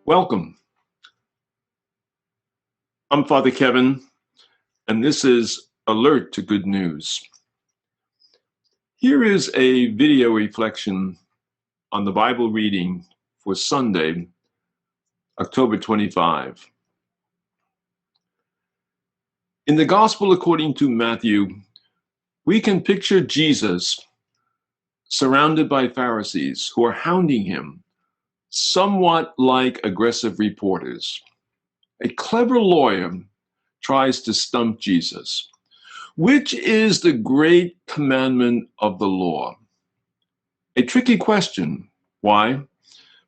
Welcome. I'm Father Kevin, and this is Alert to Good News. Here is a video reflection on the Bible reading for Sunday, October 25. In the Gospel according to Matthew, we can picture Jesus surrounded by Pharisees who are hounding him, somewhat like aggressive reporters. A clever lawyer tries to stump Jesus. Which is the great commandment of the law? A tricky question. Why?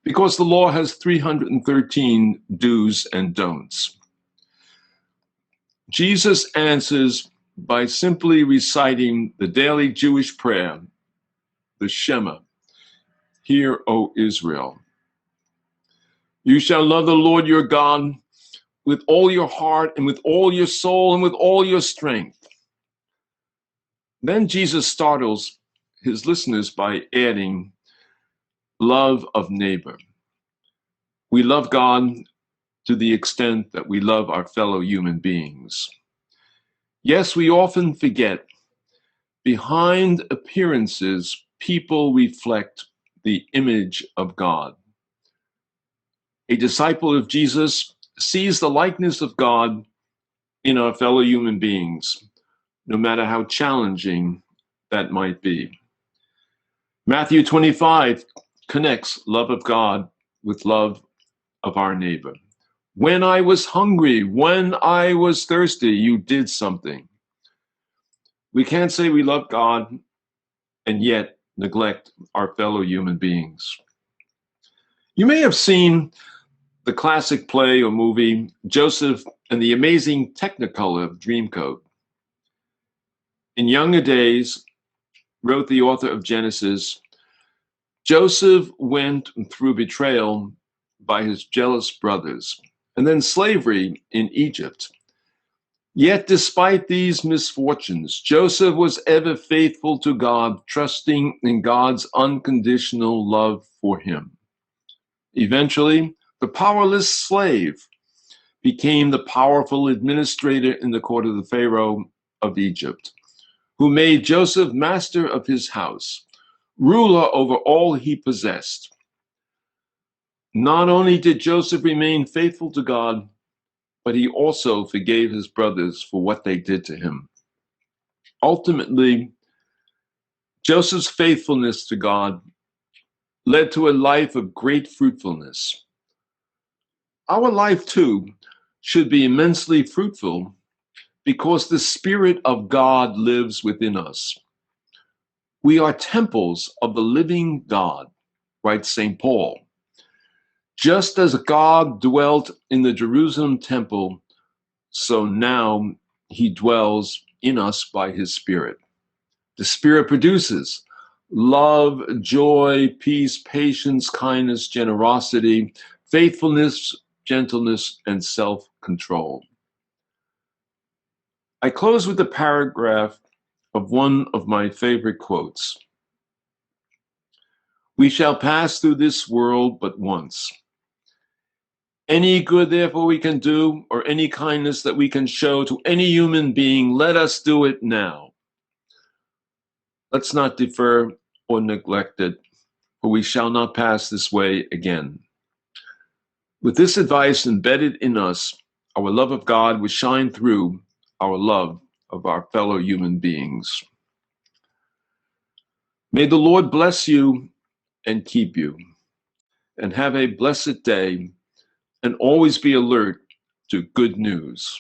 Because the law has 313 do's and don'ts. Jesus answers by simply reciting the daily Jewish prayer, the Shema. Hear, O Israel. You shall love the Lord your God with all your heart and with all your soul and with all your strength. Then Jesus startles his listeners by adding love of neighbor. We love God to the extent that we love our fellow human beings. Yes, we often forget, behind appearances, people reflect the image of God. A disciple of Jesus sees the likeness of God in our fellow human beings, no matter how challenging that might be. Matthew 25 connects love of God with love of our neighbor. When I was hungry, when I was thirsty, you did something. We can't say we love God and yet neglect our fellow human beings. You may have seen the classic play or movie, Joseph and the Amazing Technicolor Dreamcoat. In younger days, wrote the author of Genesis, Joseph went through betrayal by his jealous brothers, and then slavery in Egypt. Yet despite these misfortunes, Joseph was ever faithful to God, trusting in God's unconditional love for him. Eventually, the powerless slave became the powerful administrator in the court of the Pharaoh of Egypt, who made Joseph master of his house, ruler over all he possessed. Not only did Joseph remain faithful to God, but he also forgave his brothers for what they did to him. Ultimately, Joseph's faithfulness to God led to a life of great fruitfulness. Our life, too, should be immensely fruitful because the Spirit of God lives within us. We are temples of the living God, writes St. Paul. Just as God dwelt in the Jerusalem temple, so now he dwells in us by his Spirit. The Spirit produces love, joy, peace, patience, kindness, generosity, faithfulness, gentleness, and self-control. I close with a paragraph of one of my favorite quotes. We shall pass through this world but once. Any good, therefore, we can do, or any kindness that we can show to any human being, let us do it now. Let's not defer or neglect it, for we shall not pass this way again. With this advice embedded in us, our love of God will shine through our love of our fellow human beings. May the Lord bless you and keep you, and have a blessed day, and always be alert to good news.